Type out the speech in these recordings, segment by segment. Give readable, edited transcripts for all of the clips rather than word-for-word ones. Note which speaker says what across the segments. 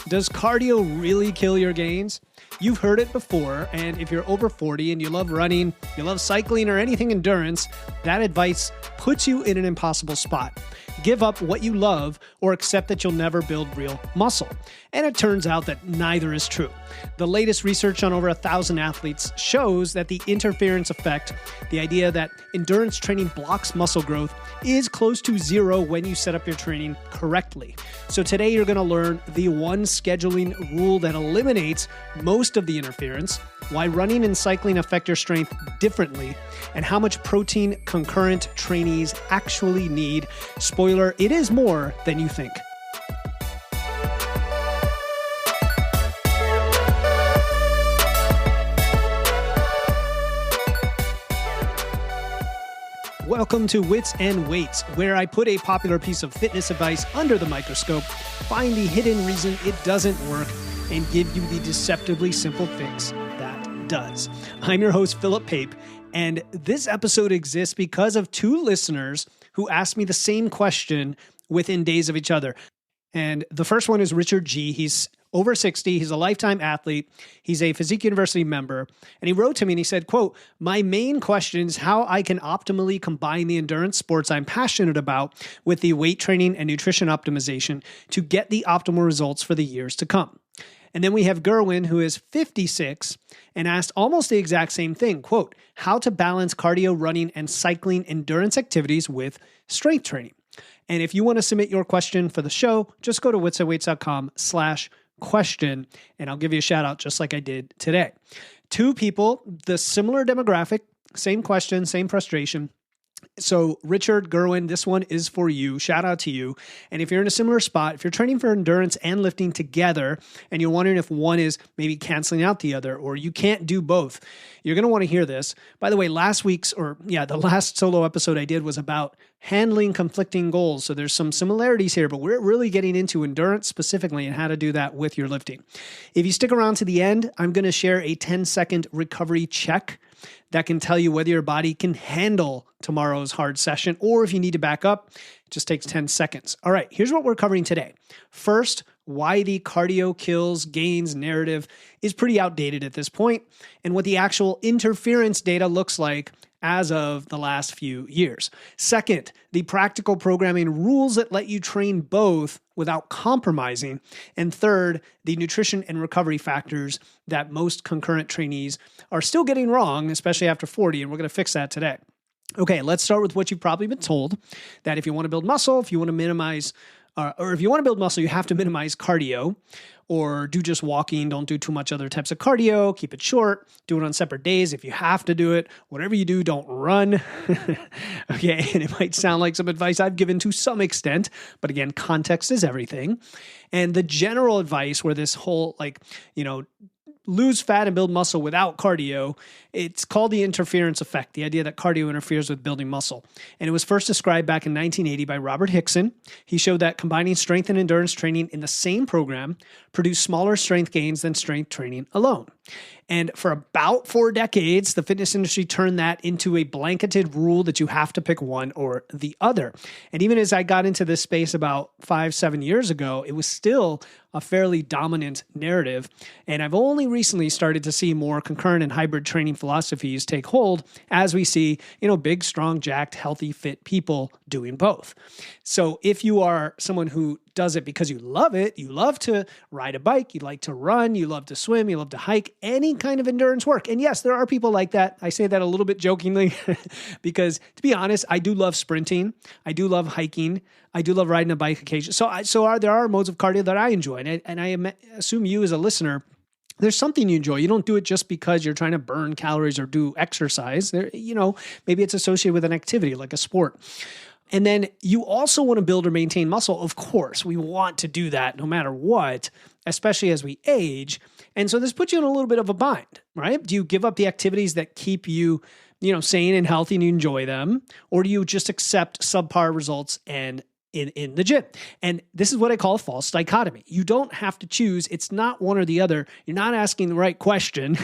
Speaker 1: Does cardio really kill your gains? You've heard it before, and if you're over 40 and you love running, you love cycling, or anything endurance, that advice puts you in an impossible spot. Give up what you love or accept that you'll never build real muscle. And it turns out that neither is true. The latest research on over 1,000 athletes shows that the interference effect, the idea that endurance training blocks muscle growth, is close to zero when you set up your training correctly. So today you're going to learn the one scheduling rule that eliminates most of the interference, why running and cycling affect your strength differently, and how much protein concurrent trainees actually need. Spoiler, it is more than you think. Welcome to Wits and Weights, where I put a popular piece of fitness advice under the microscope, find the hidden reason it doesn't work, and give you the deceptively simple fix that does. I'm your host, Philip Pape, and this episode exists because of two listeners who asked me the same question within days of each other. And the first one is Richard G. He's over 60. He's a lifetime athlete. He's a Physique University member. And he wrote to me and he said, quote, "My main question is how I can optimally combine the endurance sports I'm passionate about with the weight training and nutrition optimization to get the optimal results for the years to come." And then we have Gerwin, who is 56, and asked almost the exact same thing, quote, "How to balance cardio, running, and cycling endurance activities with strength training." And if you want to submit your question for the show, just go to witsandweights.com/question, and I'll give you a shout out just like I did today. Two people, the similar demographic, same question, same frustration. So Richard Gerwin, this one is for you. Shout out to you. And if you're in a similar spot, if you're training for endurance and lifting together, and you're wondering if one is maybe canceling out the other, or you can't do both, you're going to want to hear this. By the way, the last solo episode I did was about handling conflicting goals. So there's some similarities here, but we're really getting into endurance specifically and how to do that with your lifting. If you stick around to the end, I'm going to share a 10-second recovery check that can tell you whether your body can handle tomorrow's hard session, or if you need to back up, it just takes 10 seconds. All right, here's what we're covering today. First, why the cardio kills gains narrative is pretty outdated at this point, and what the actual interference data looks like as of the last few years. Second, the practical programming rules that let you train both without compromising. And third, the nutrition and recovery factors that most concurrent trainees are still getting wrong, especially after 40, and we're going to fix that today. Okay, let's start with what you've probably been told, that if you want to build muscle, if you want to minimize, or if you want to build muscle, you have to minimize cardio, or do just walking, don't do too much other types of cardio, keep it short, do it on separate days if you have to do it. Whatever you do, don't run. Okay, and it might sound like some advice I've given to some extent, but again, context is everything. And the general advice where this whole lose fat and build muscle without cardio, it's called the interference effect, the idea that cardio interferes with building muscle. And it was first described back in 1980 by Robert Hickson. He showed that combining strength and endurance training in the same program produced smaller strength gains than strength training alone. And for about 4 decades, the fitness industry turned that into a blanketed rule that you have to pick one or the other. And even as I got into this space about 5-7 years ago, it was still a fairly dominant narrative. And I've only recently started to see more concurrent and hybrid training philosophies take hold as we see, big, strong, jacked, healthy, fit people doing both. So if you are someone who does it because you love it, you love to ride a bike, you like to run, you love to swim, you love to hike, any kind of endurance work. And yes, there are people like that. I say that a little bit jokingly because to be honest, I do love sprinting. I do love hiking. I do love riding a bike occasionally. There are modes of cardio that I enjoy. And I assume you as a listener, there's something you enjoy. You don't do it just because you're trying to burn calories or do exercise. Maybe it's associated with an activity like a sport. And then you also want to build or maintain muscle. Of course, we want to do that no matter what, especially as we age. And so this puts you in a little bit of a bind, right? Do you give up the activities that keep you, sane and healthy and you enjoy them? Or do you just accept subpar results and in the gym? And this is what I call a false dichotomy. You don't have to choose. It's not one or the other. You're not asking the right question.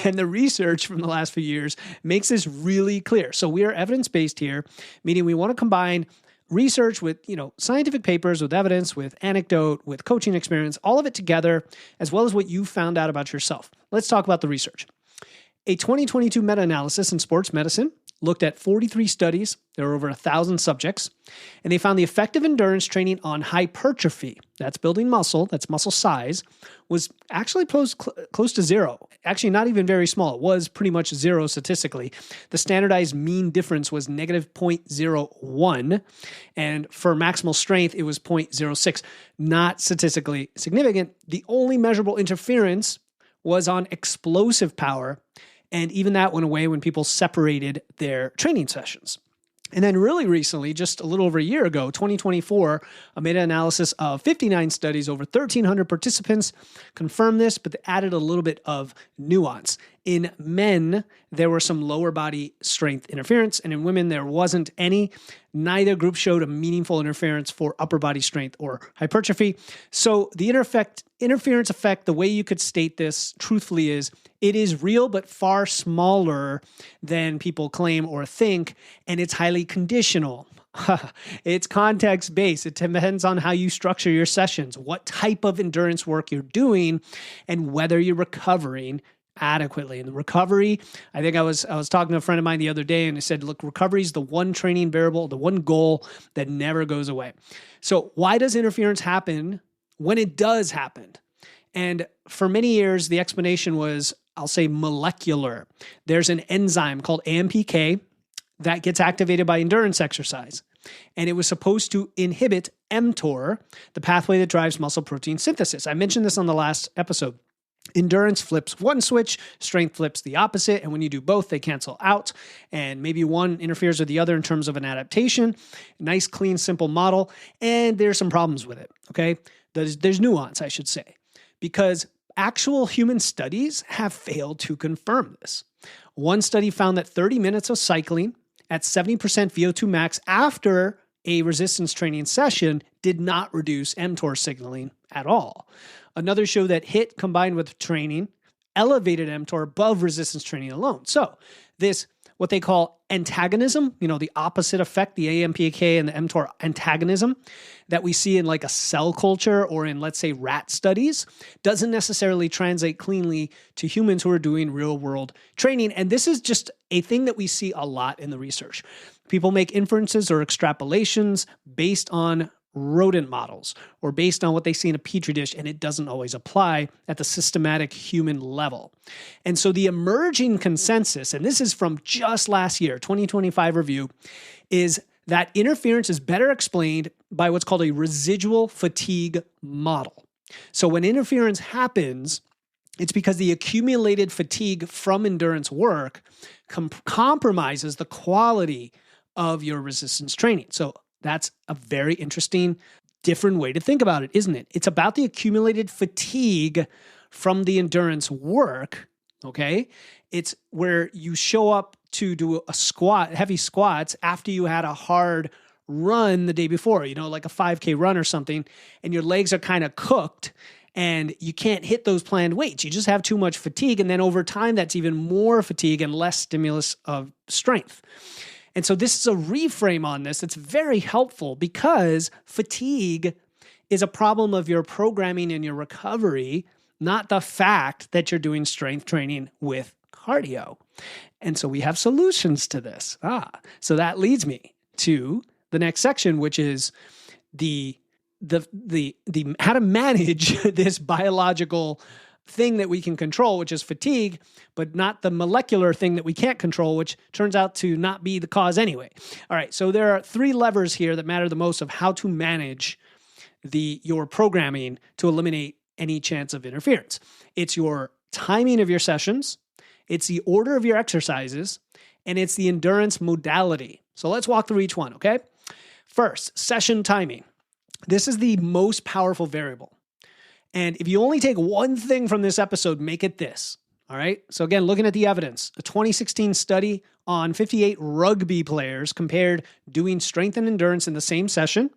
Speaker 1: And the research from the last few years makes this really clear. So we are evidence-based here, meaning we want to combine research, with, scientific papers, with evidence, with anecdote, with coaching experience, all of it together, as well as what you found out about yourself. Let's talk about the research. A 2022 meta-analysis in sports medicine looked at 43 studies. There were over 1,000 subjects, and they found the effect of endurance training on hypertrophy, that's building muscle, that's muscle size, was actually close to zero. Actually, not even very small. It was pretty much zero statistically. The standardized mean difference was negative 0.01, and for maximal strength, it was 0.06. Not statistically significant. The only measurable interference was on explosive power, and even that went away when people separated their training sessions. And then really recently, just a little over a year ago, 2024, a meta-analysis of 59 studies, over 1,300 participants confirmed this, but they added a little bit of nuance. In men, there were some lower body strength interference, and in women, there wasn't any. Neither group showed a meaningful interference for upper body strength or hypertrophy. So the interference effect, the way you could state this truthfully is, it is real, but far smaller than people claim or think, and it's highly conditional. It's context-based. It depends on how you structure your sessions, what type of endurance work you're doing, and whether you're recovering adequately. And the recovery, I think I was talking to a friend of mine the other day, and I said, look, recovery is the one training variable, the one goal that never goes away. So why does interference happen when it does happen? And for many years, the explanation was, I'll say, molecular. There's an enzyme called AMPK that gets activated by endurance exercise. And it was supposed to inhibit mTOR, the pathway that drives muscle protein synthesis. I mentioned this on the last episode. Endurance flips one switch, strength flips the opposite, and when you do both, they cancel out, and maybe one interferes with the other in terms of an adaptation. Nice, clean, simple model, and there's some problems with it, okay? There's nuance, I should say, because actual human studies have failed to confirm this. One study found that 30 minutes of cycling at 70% VO2 max after a resistance training session did not reduce mTOR signaling at all. Another showed that HIIT combined with training elevated mTOR above resistance training alone. So this, what they call antagonism, the opposite effect, the AMPK and the mTOR antagonism that we see in like a cell culture or in, let's say, rat studies, doesn't necessarily translate cleanly to humans who are doing real world training. And this is just a thing that we see a lot in the research. People make inferences or extrapolations based on rodent models or based on what they see in a petri dish, and it doesn't always apply at the systematic human level. And so the emerging consensus, and this is from just last year, 2025 review, is that interference is better explained by what's called a residual fatigue model. So when interference happens, it's because the accumulated fatigue from endurance work compromises the quality of your resistance training. So that's a very interesting, different way to think about it, isn't it? It's about the accumulated fatigue from the endurance work, okay? It's where you show up to do a squat, heavy squats, after you had a hard run the day before, like a 5K run or something, and your legs are kind of cooked, and you can't hit those planned weights. You just have too much fatigue, and then over time, that's even more fatigue and less stimulus of strength. And so this is a reframe on this that's very helpful, because fatigue is a problem of your programming and your recovery, not the fact that you're doing strength training with cardio. And so we have solutions to this. So that leads me to the next section, which is the how to manage this biological thing that we can control, which is fatigue, but not the molecular thing that we can't control, which turns out to not be the cause anyway. All right, so there are 3 levers here that matter the most of how to manage your programming to eliminate any chance of interference. It's your timing of your sessions, it's the order of your exercises, and it's the endurance modality. So let's walk through each one, okay? First, session timing. This is the most powerful variable. And if you only take one thing from this episode, make it this, all right? So again, looking at the evidence, a 2016 study on 58 rugby players compared doing strength and endurance in the same session,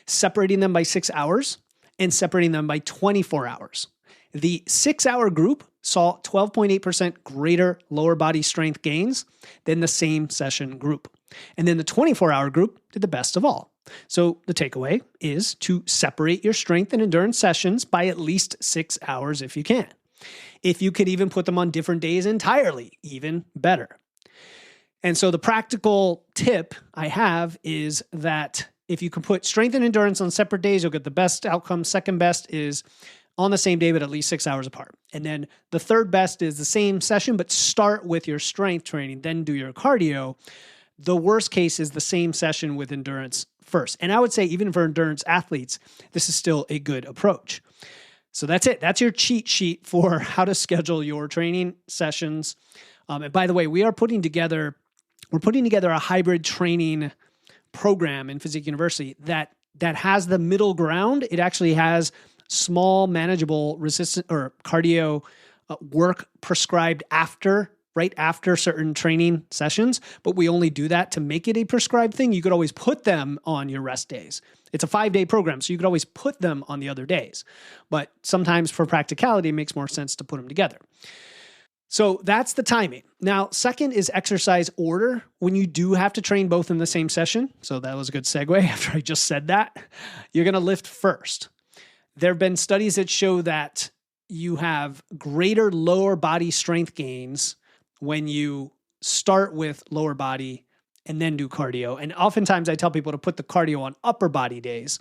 Speaker 1: separating them by 6 hours, and separating them by 24 hours. The 6-hour group saw 12.8% greater lower body strength gains than the same session group. And then the 24-hour group did the best of all. So the takeaway is to separate your strength and endurance sessions by at least 6 hours if you can. If you could even put them on different days entirely, even better. And so the practical tip I have is that if you can put strength and endurance on separate days, you'll get the best outcome. Second best is on the same day, but at least 6 hours apart. And then the third best is the same session, but start with your strength training, then do your cardio. The worst case is the same session with endurance first. And I would say even for endurance athletes, this is still a good approach. So that's it. That's your cheat sheet for how to schedule your training sessions. And by the way, we're putting together a hybrid training program in Physique University that has the middle ground. It actually has small, manageable resistance or cardio work prescribed right after certain training sessions, but we only do that to make it a prescribed thing. You could always put them on your rest days. It's a 5-day program, so you could always put them on the other days. But sometimes for practicality, it makes more sense to put them together. So that's the timing. Now, second is exercise order. When you do have to train both in the same session, so that was a good segue after I just said that, you're going to lift first. There have been studies that show that you have greater lower body strength gains when you start with lower body and then do cardio. And oftentimes I tell people to put the cardio on upper body days,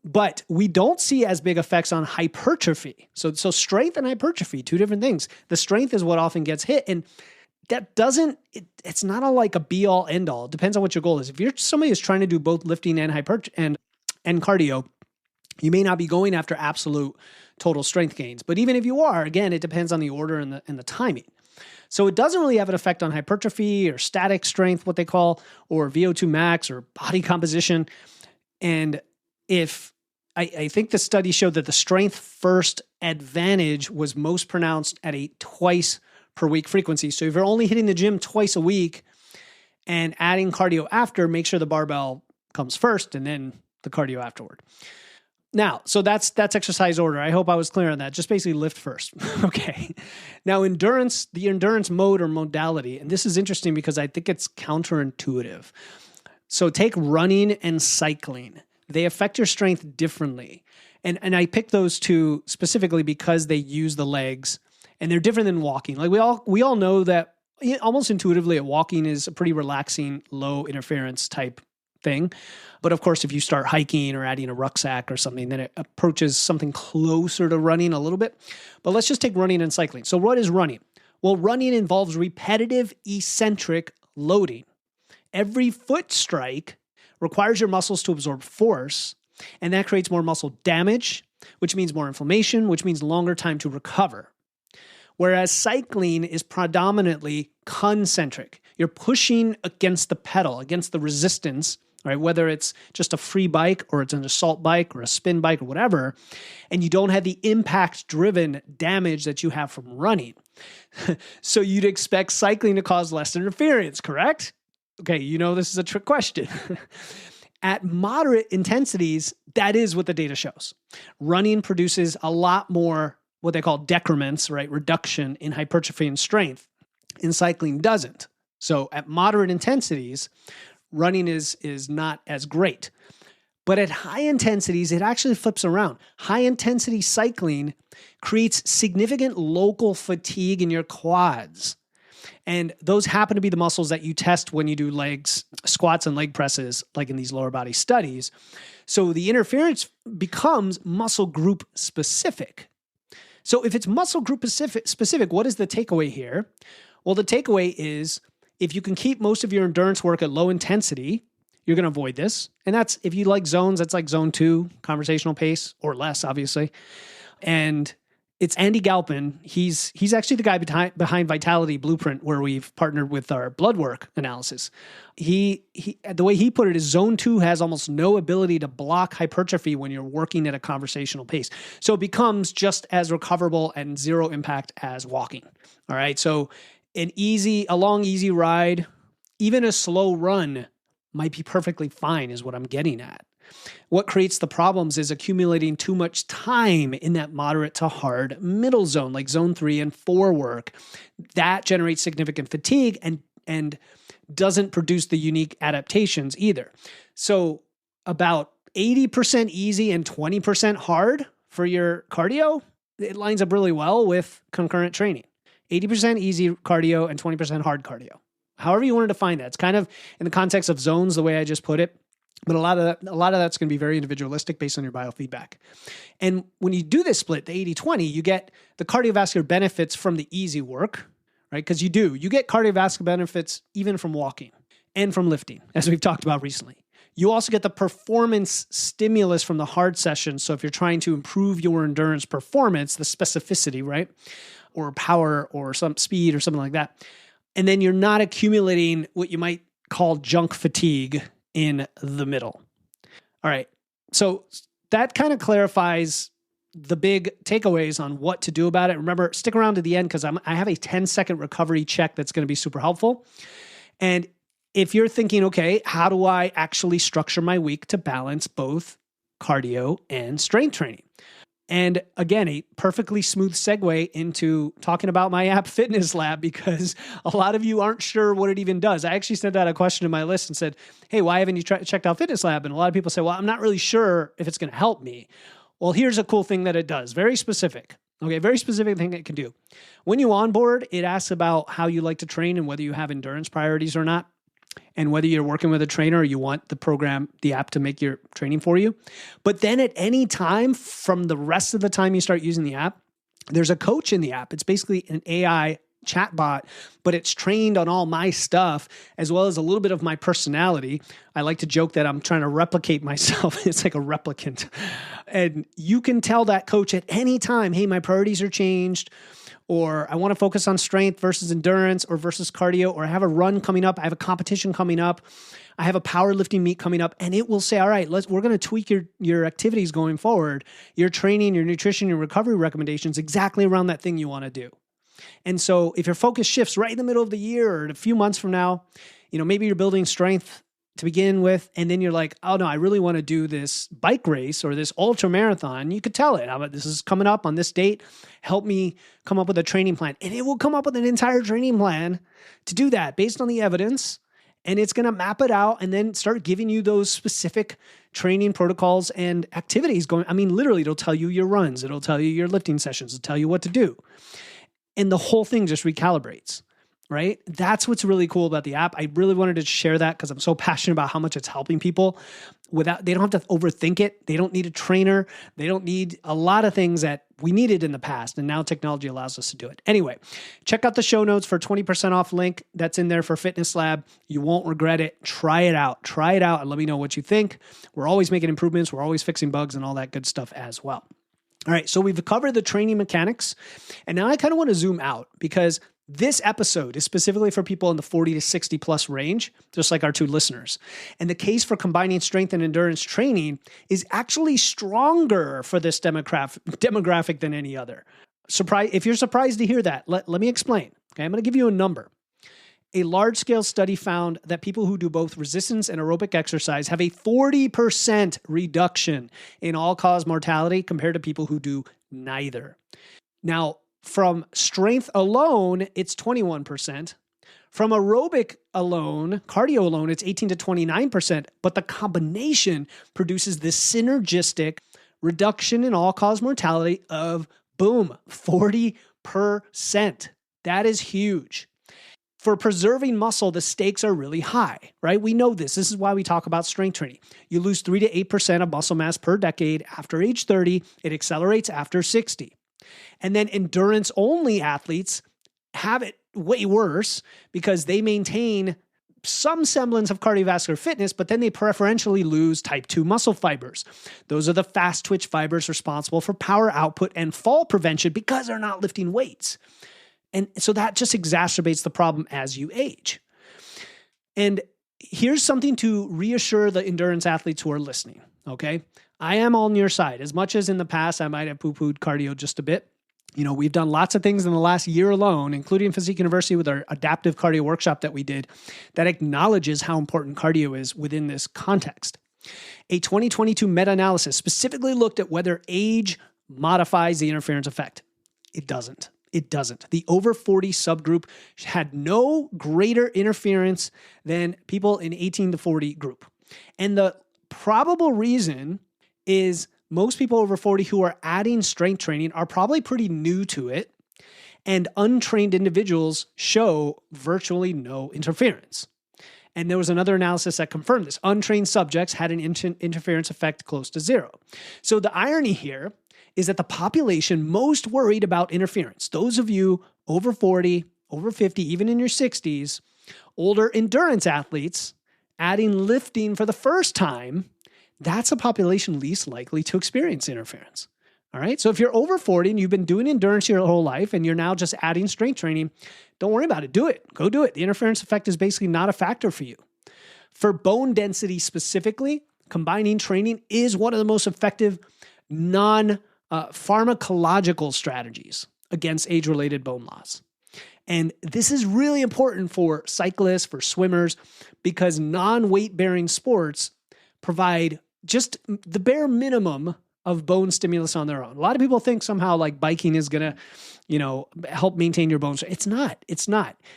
Speaker 1: but we don't see as big effects on hypertrophy. So strength and hypertrophy, two different things. The strength is what often gets hit. And that it's not like a be all end all. It depends on what your goal is. If you're somebody who's trying to do both lifting and and cardio, you may not be going after absolute total strength gains. But even if you are, again, it depends on the order and the timing. So it doesn't really have an effect on hypertrophy or static strength, what they call, or VO2 max or body composition. And if I think the study showed that the strength first advantage was most pronounced at a twice per week frequency. So if you're only hitting the gym twice a week and adding cardio after, make sure the barbell comes first and then the cardio afterward. Now, so that's exercise order. I hope I was clear on that. Just basically lift first. Okay. Now, the endurance mode or modality, and this is interesting because I think it's counterintuitive. So take running and cycling. They affect your strength differently. And I picked those two specifically because they use the legs and they're different than walking. Like we all know that almost intuitively walking is a pretty relaxing, low interference type thing. But of course, if you start hiking or adding a rucksack or something, then it approaches something closer to running a little bit. But let's just take running and cycling. So what is running? Well, running involves repetitive eccentric loading. Every foot strike requires your muscles to absorb force, and that creates more muscle damage, which means more inflammation, which means longer time to recover. Whereas cycling is predominantly concentric. You're pushing against the pedal, against the resistance, right? Whether it's just a free bike or it's an assault bike or a spin bike or whatever, and you don't have the impact-driven damage that you have from running. So you'd expect cycling to cause less interference, correct? Okay, this is a trick question. At moderate intensities, that is what the data shows. Running produces a lot more what they call decrements, right? Reduction in hypertrophy and strength, and cycling doesn't. So at moderate intensities, running is not as great. But at high intensities, it actually flips around. High intensity cycling creates significant local fatigue in your quads. And those happen to be the muscles that you test when you do legs, squats and leg presses, like in these lower body studies. So the interference becomes muscle group specific. So if it's muscle group specific, what is the takeaway here? Well, the takeaway is if you can keep most of your endurance work at low intensity, you're going to avoid this. And that's, if you like zones, that's like zone 2, conversational pace, or less, obviously. And it's Andy Galpin. He's actually the guy behind Vitality Blueprint, where we've partnered with our blood work analysis. The way he put it is zone 2 has almost no ability to block hypertrophy when you're working at a conversational pace. So it becomes just as recoverable and zero impact as walking. All right. So a long, easy ride, even a slow run might be perfectly fine is what I'm getting at. What creates the problems is accumulating too much time in that moderate to hard middle zone, like zone 3 and 4 work. That generates significant fatigue and doesn't produce the unique adaptations either. So about 80% easy and 20% hard for your cardio, it lines up really well with concurrent training. 80% easy cardio and 20% hard cardio. However you want to define that. It's kind of in the context of zones, the way I just put it. But a lot of that's going to be very individualistic based on your biofeedback. And when you do this split, the 80-20, you get the cardiovascular benefits from the easy work, right? Because you get cardiovascular benefits even from walking and from lifting, as we've talked about recently. You also get the performance stimulus from the hard sessions. So if you're trying to improve your endurance performance, the specificity, right? Or power or some speed or something like that. And then you're not accumulating what you might call junk fatigue in the middle. All right. So that kind of clarifies the big takeaways on what to do about it. Remember, stick around to the end because I have a 10-second recovery check that's going to be super helpful. And if you're thinking, okay, how do I actually structure my week to balance both cardio and strength training? And again, a perfectly smooth segue into talking about my app Fitness Lab, because a lot of you aren't sure what it even does. I actually sent out a question to my list and said, hey, why haven't you checked out Fitness Lab? And a lot of people say, well, I'm not really sure if it's going to help me. Well, here's a cool thing that it does. Very specific. Okay, very specific thing it can do. When you onboard, it asks about how you like to train and whether you have endurance priorities or not, and whether you're working with a trainer or you want the app to make your training for you. But then at any time from the rest of the time you start using the app, there's a coach in the app. It's basically an AI chatbot, but it's trained on all my stuff as well as a little bit of my personality. I like to joke that I'm trying to replicate myself. It's like a replicant. And you can tell that coach at any time, hey, my priorities are changed, or I want to focus on strength versus endurance or versus cardio, or I have a run coming up, I have a competition coming up, I have a powerlifting meet coming up, and it will say, all right, we're going to tweak your activities going forward, your training, your nutrition, your recovery recommendations exactly around that thing you want to do. And so if your focus shifts right in the middle of the year or a few months from now, maybe you're building strength to begin with, and then you're like, oh no, I really want to do this bike race or this ultra marathon. You could tell it, this is coming up on this date. Help me come up with a training plan. And it will come up with an entire training plan to do that based on the evidence. And it's going to map it out and then start giving you those specific training protocols and activities going. Literally, it'll tell you your runs. It'll tell you your lifting sessions. It'll tell you what to do. And the whole thing just recalibrates. Right? That's what's really cool about the app. I really wanted to share that because I'm so passionate about how much it's helping people they don't have to overthink it. They don't need a trainer. They don't need a lot of things that we needed in the past. And now technology allows us to do it. Anyway, check out the show notes for 20% off link that's in there for Fitness Lab. You won't regret it. Try it out and let me know what you think. We're always making improvements. We're always fixing bugs and all that good stuff as well. All right. So we've covered the training mechanics. And now I kind of want to zoom out because this episode is specifically for people in the 40 to 60 plus range, just like our two listeners. And the case for combining strength and endurance training is actually stronger for this demographic than any other. If you're surprised to hear that, let me explain. Okay, I'm going to give you a number. A large-scale study found that people who do both resistance and aerobic exercise have a 40% reduction in all-cause mortality compared to people who do neither. Now, from strength alone, it's 21%. From aerobic alone, cardio alone, it's 18 to 29%. But the combination produces this synergistic reduction in all-cause mortality of, boom, 40%. That is huge. For preserving muscle, the stakes are really high, right? We know this. This is why we talk about strength training. You lose 3 to 8% of muscle mass per decade after age 30. It accelerates after 60. And then endurance-only athletes have it way worse because they maintain some semblance of cardiovascular fitness, but then they preferentially lose type 2 muscle fibers. Those are the fast twitch fibers responsible for power output and fall prevention because they're not lifting weights. And so that just exacerbates the problem as you age. And here's something to reassure the endurance athletes who are listening, okay? I am on your side. As much as in the past, I might have poo-pooed cardio just a bit. We've done lots of things in the last year alone, including Physique University with our adaptive cardio workshop that we did that acknowledges how important cardio is within this context. A 2022 meta-analysis specifically looked at whether age modifies the interference effect. It doesn't. The over 40 subgroup had no greater interference than people in 18 to 40 group. And the probable reason is most people over 40 who are adding strength training are probably pretty new to it, and untrained individuals show virtually no interference. And there was another analysis that confirmed this. Untrained subjects had an interference effect close to zero. So the irony here is that the population most worried about interference, those of you over 40, over 50, even in your 60s, older endurance athletes, adding lifting for the first time, that's a population least likely to experience interference. All right. So if you're over 40 and you've been doing endurance your whole life and you're now just adding strength training, don't worry about it. Do it. Go do it. The interference effect is basically not a factor for you. For bone density specifically, combining training is one of the most effective non-pharmacological strategies against age-related bone loss. And this is really important for cyclists, for swimmers, because non-weight-bearing sports provide just the bare minimum of bone stimulus on their own. A lot of people think somehow like biking is going to, help maintain your bones. It's not.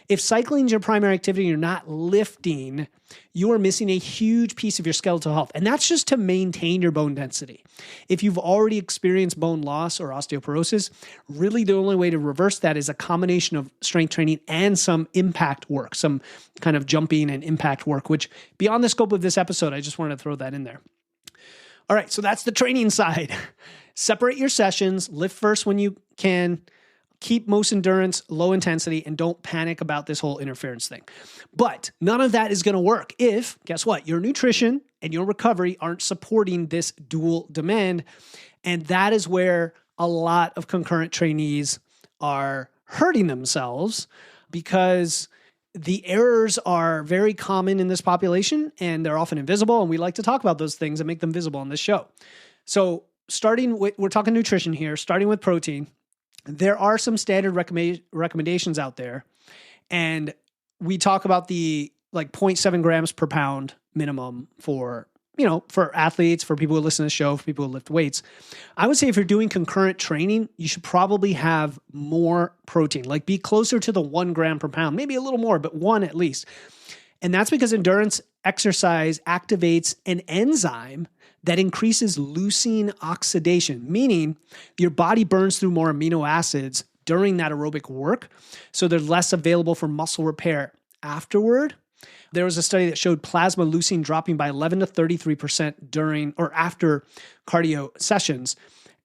Speaker 1: If cycling is your primary activity and you're not lifting, you are missing a huge piece of your skeletal health. And that's just to maintain your bone density. If you've already experienced bone loss or osteoporosis, really the only way to reverse that is a combination of strength training and some impact work, some kind of jumping and impact work, which beyond the scope of this episode, I just wanted to throw that in there. All right, so that's the training side. Separate your sessions, lift first when you can, keep most endurance, low intensity, and don't panic about this whole interference thing. But none of that is going to work if, guess what, your nutrition and your recovery aren't supporting this dual demand. And that is where a lot of concurrent trainees are hurting themselves, because the errors are very common in this population and they're often invisible. And we like to talk about those things and make them visible on this show. So we're talking nutrition here, starting with protein. There are some standard recommendations out there. And we talk about the 0.7 grams per pound minimum for athletes, for people who listen to the show, for people who lift weights. I would say if you're doing concurrent training, you should probably have more protein, be closer to the 1 gram per pound, maybe a little more, but 1 at least. And that's because endurance exercise activates an enzyme that increases leucine oxidation, meaning your body burns through more amino acids during that aerobic work, so they're less available for muscle repair afterward. There was a study that showed plasma leucine dropping by 11 to 33% during or after cardio sessions.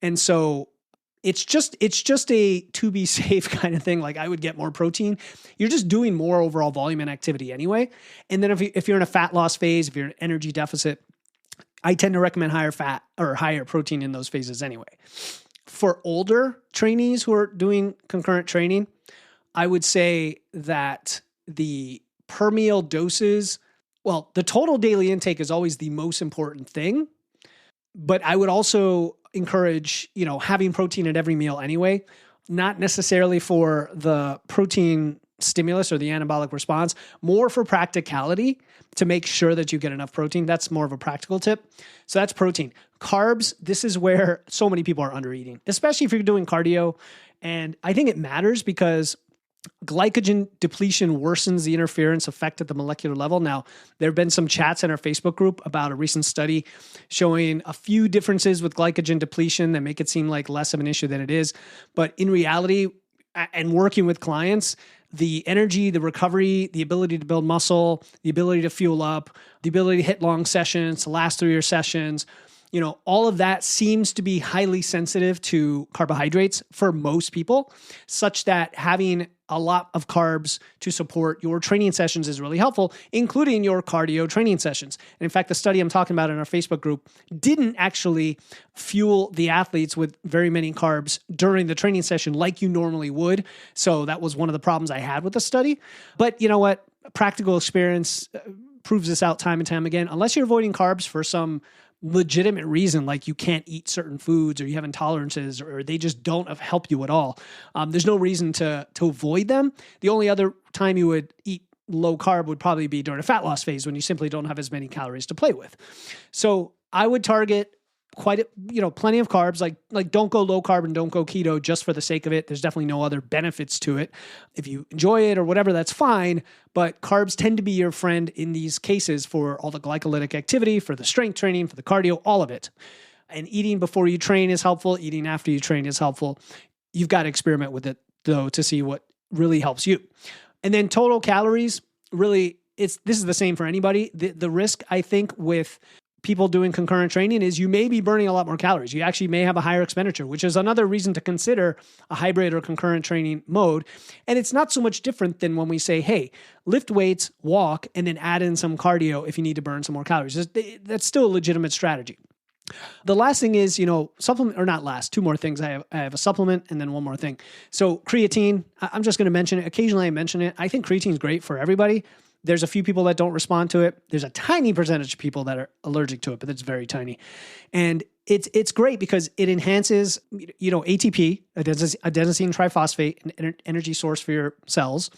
Speaker 1: And so it's just a to be safe kind of thing. I would get more protein. You're just doing more overall volume and activity anyway. And then if you're in a fat loss phase, if you're in an energy deficit, I tend to recommend higher fat or higher protein in those phases anyway. For older trainees who are doing concurrent training, I would say that the per meal doses, the total daily intake is always the most important thing. But I would also encourage, having protein at every meal anyway, not necessarily for the protein stimulus or the anabolic response, more for practicality to make sure that you get enough protein. That's more of a practical tip. So that's protein. Carbs, this is where so many people are undereating, especially if you're doing cardio. And I think it matters because glycogen depletion worsens the interference effect at the molecular level. Now, there have been some chats in our Facebook group about a recent study showing a few differences with glycogen depletion that make it seem like less of an issue than it is. But in reality, and working with clients, the energy, the recovery, the ability to build muscle, the ability to fuel up, the ability to hit long sessions, to last through your sessions, all of that seems to be highly sensitive to carbohydrates for most people, such that having a lot of carbs to support your training sessions is really helpful, including your cardio training sessions. And in fact, the study I'm talking about in our Facebook group didn't actually fuel the athletes with very many carbs during the training session like you normally would. So that was one of the problems I had with the study. But you know what? Practical experience proves this out time and time again. Unless you're avoiding carbs for some legitimate reason, like you can't eat certain foods or you have intolerances or they just don't help you at all, there's no reason to avoid them. The only other time you would eat low carb would probably be during a fat loss phase when you simply don't have as many calories to play with. So I would target plenty of carbs. Like don't go low carb and don't go keto just for the sake of it. There's definitely no other benefits to it. If you enjoy it or whatever, that's fine. But carbs tend to be your friend in these cases for all the glycolytic activity, for the strength training, for the cardio, all of it. And eating before you train is helpful. Eating after you train is helpful. You've got to experiment with it though to see what really helps you. And then total calories, really, this is the same for anybody. The risk, I think, with people doing concurrent training is you may be burning a lot more calories. You actually may have a higher expenditure, which is another reason to consider a hybrid or concurrent training mode. And it's not so much different than when we say, hey, lift weights, walk, and then add in some cardio if you need to burn some more calories. That's still a legitimate strategy. The last thing is, supplement, or not last, two more things. I have a supplement and then one more thing. So creatine, I'm just going to mention it. Occasionally I mention it. I think creatine is great for everybody. There's a few people that don't respond to it. There's a tiny percentage of people that are allergic to it, but it's very tiny. And it's great because it enhances, ATP, adenosine triphosphate, an energy source for your cells.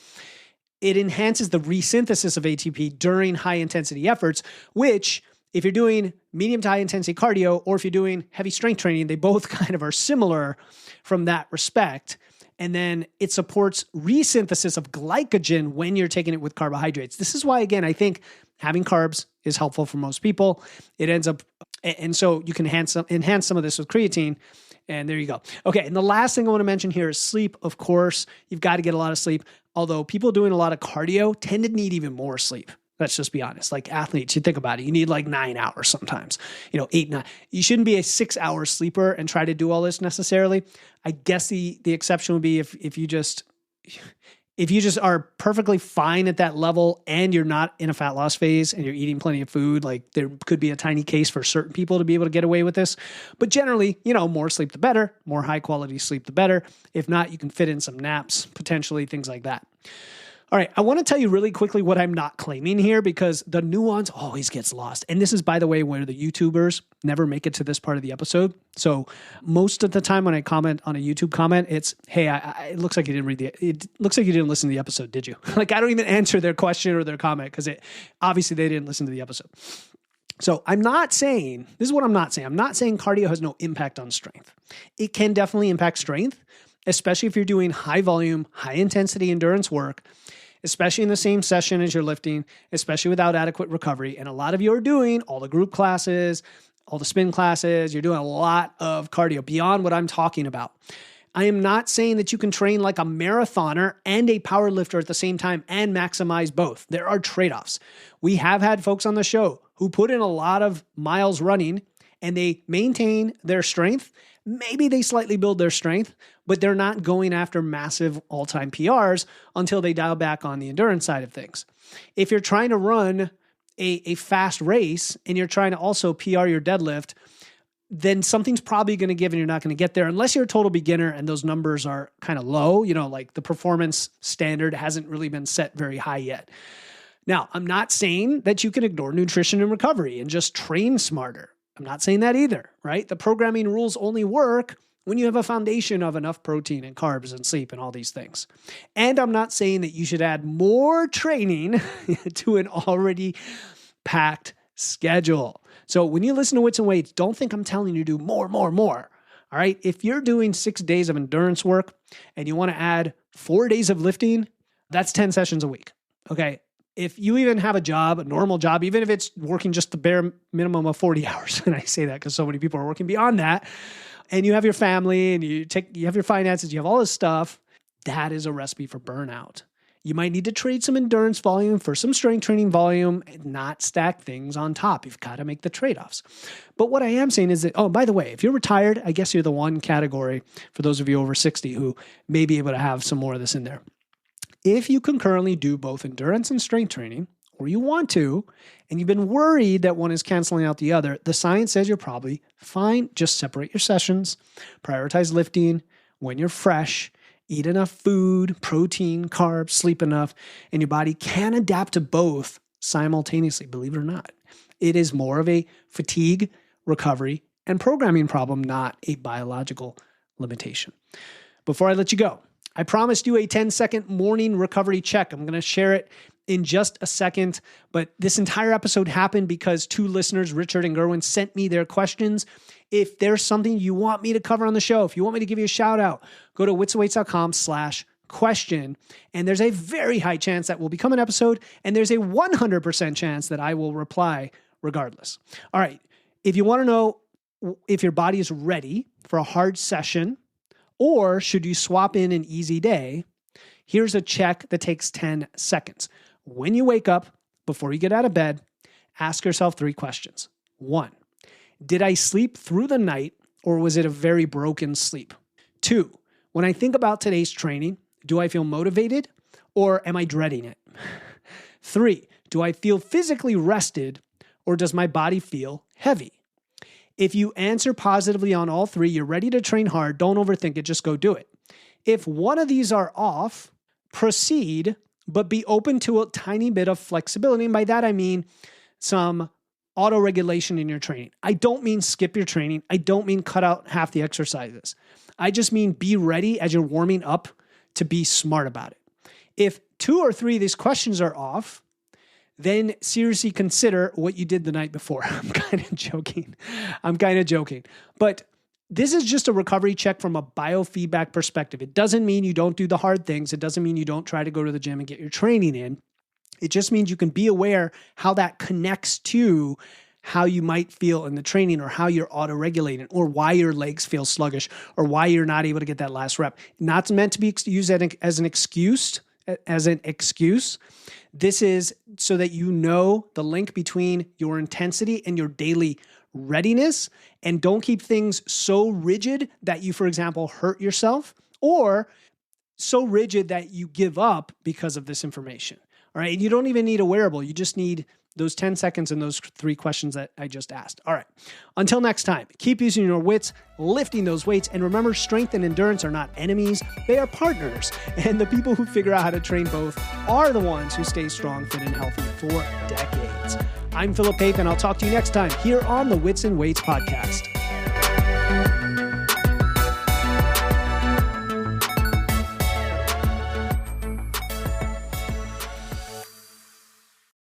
Speaker 1: It enhances the resynthesis of ATP during high intensity efforts, which if you're doing medium to high intensity cardio, or if you're doing heavy strength training, they both kind of are similar from that respect. And then it supports resynthesis of glycogen when you're taking it with carbohydrates. This is why, again, I think having carbs is helpful for most people. It ends up, and so you can enhance some of this with creatine. And there you go. Okay, and the last thing I want to mention here is sleep. Of course, you've got to get a lot of sleep. Although people doing a lot of cardio tend to need even more sleep. Let's just be honest. Like athletes, you think about it, you need like 9 hours sometimes, 8, 9. You shouldn't be a 6-hour sleeper and try to do all this necessarily. I guess the exception would be if you just are perfectly fine at that level and you're not in a fat loss phase and you're eating plenty of food, like there could be a tiny case for certain people to be able to get away with this. But generally, more sleep the better, more high quality sleep the better. If not, you can fit in some naps, potentially, things like that. All right, I want to tell you really quickly what I'm not claiming here because the nuance always gets lost. And this is, by the way, where the YouTubers never make it to this part of the episode. So most of the time when I comment on a YouTube comment, it's, hey, it looks like you didn't listen to the episode, did you? Like I don't even answer their question or their comment because obviously they didn't listen to the episode. So this is what I'm not saying. I'm not saying cardio has no impact on strength. It can definitely impact strength, especially if you're doing high volume, high intensity endurance work, especially in the same session as you're lifting, especially without adequate recovery. And a lot of you are doing all the group classes, all the spin classes. You're doing a lot of cardio beyond what I'm talking about. I am not saying that you can train like a marathoner and a power lifter at the same time and maximize both. There are trade-offs. We have had folks on the show who put in a lot of miles running and they maintain their strength. Maybe they slightly build their strength, but they're not going after massive all-time PRs until they dial back on the endurance side of things. If you're trying to run a fast race and you're trying to also PR your deadlift, then something's probably going to give and you're not going to get there unless you're a total beginner and those numbers are kind of low, like the performance standard hasn't really been set very high yet. Now, I'm not saying that you can ignore nutrition and recovery and just train smarter. I'm not saying that either, right? The programming rules only work when you have a foundation of enough protein and carbs and sleep and all these things. And I'm not saying that you should add more training to an already packed schedule. So when you listen to Wits and Weights, don't think I'm telling you to do more. All right. If you're doing 6 days of endurance work and you want to add 4 days of lifting, that's 10 sessions a week. Okay. If you even have a normal job, even if it's working just the bare minimum of 40 hours, and I say that because so many people are working beyond that, and you have your family and you have your finances, you have all this stuff, that is a recipe for burnout. You might need to trade some endurance volume for some strength training volume and not stack things on top. You've got to make the trade-offs. But what I am saying is that, by the way, if you're retired, I guess you're the one category for those of you over 60 who may be able to have some more of this in there. If you concurrently do both endurance and strength training, or you want to, and you've been worried that one is canceling out the other, the science says you're probably fine. Just separate your sessions, prioritize lifting when you're fresh, eat enough food, protein, carbs, sleep enough, and your body can adapt to both simultaneously, believe it or not. It is more of a fatigue, recovery, and programming problem, not a biological limitation. Before I let you go, I promised you a 10-second morning recovery check. I'm going to share it in just a second. But this entire episode happened because two listeners, Richard and Gerwin, sent me their questions. If there's something you want me to cover on the show, if you want me to give you a shout out, go to witsandweights.com/question. And there's a very high chance that will become an episode. And there's a 100% chance that I will reply regardless. All right. If you want to know if your body is ready for a hard session, or should you swap in an easy day, here's a check that takes 10 seconds. When you wake up, before you get out of bed, ask yourself 3 questions. 1, did I sleep through the night, or was it a very broken sleep? 2, when I think about today's training, do I feel motivated, or am I dreading it? 3, do I feel physically rested, or does my body feel heavy? If you answer positively on all 3, you're ready to train hard. Don't overthink it. Just go do it. If one of these are off, proceed, but be open to a tiny bit of flexibility. And by that, I mean some auto-regulation in your training. I don't mean skip your training. I don't mean cut out half the exercises. I just mean be ready as you're warming up to be smart about it. If 2 or 3 of these questions are off, then seriously consider what you did the night before. I'm kind of joking. But this is just a recovery check from a biofeedback perspective. It doesn't mean you don't do the hard things. It doesn't mean you don't try to go to the gym and get your training in. It just means you can be aware how that connects to how you might feel in the training, or how you're auto-regulating, or why your legs feel sluggish, or why you're not able to get that last rep. Not meant to be used as an excuse. This is so that you know the link between your intensity and your daily readiness, and don't keep things so rigid that you, for example, hurt yourself, or so rigid that you give up because of this information. All right. And you don't even need a wearable. You just need those 10 seconds and those 3 questions that I just asked. All right. Until next time, keep using your wits, lifting those weights. And remember, strength and endurance are not enemies. They are partners. And the people who figure out how to train both are the ones who stay strong, fit, and healthy for decades. I'm Philip Pape, and I'll talk to you next time here on the Wits and Weights podcast.